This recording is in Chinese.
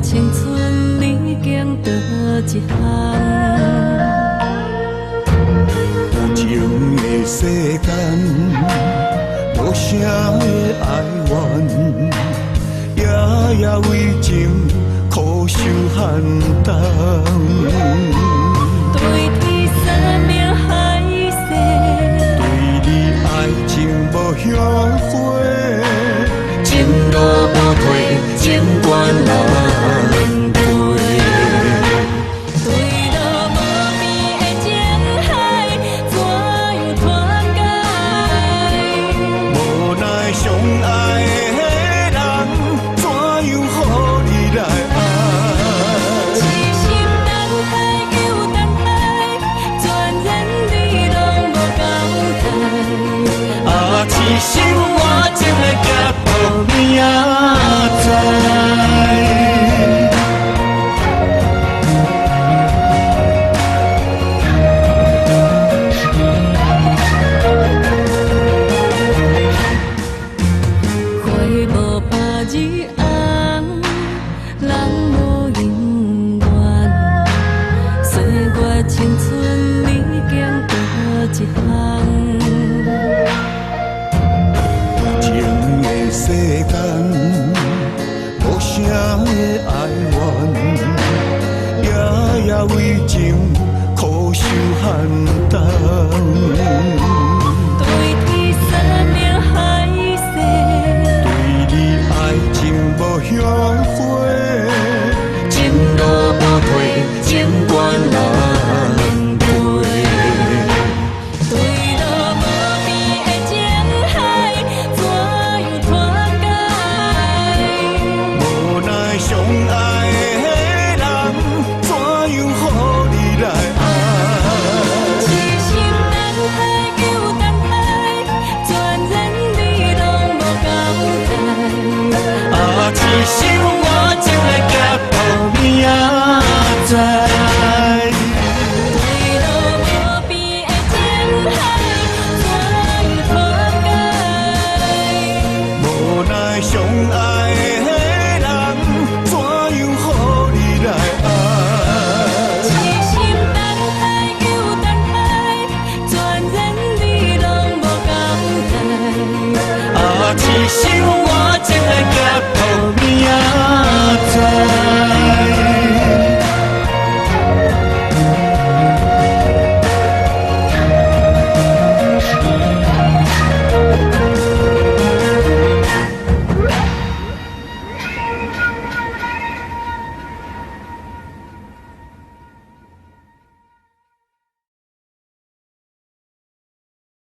青春已经倒一项。有情的世间，无声的哀怨，夜夜为情苦守寒冬。对天三命海誓，对你爱情无后悔，情路无退，情关难面对。对落无边的情海，怎样团解？无奈相爱的人，怎样予你来爱？痴心等待又等待，全然你拢无交代。啊，痴心我情的结，予明仔载。花无拍字红，人无姻缘，岁月青春已经倒一项。有情的世间，无声的哀怨，夜夜为情苦守寒冬。对天三命海誓，对你爱情无后悔，情路无退，情关难面对。对落无边的情海，怎样团解？无奈相爱的人，怎样予你来爱？痴心等待又等待，全然你拢无交代。啊，痴心我情的结，予明仔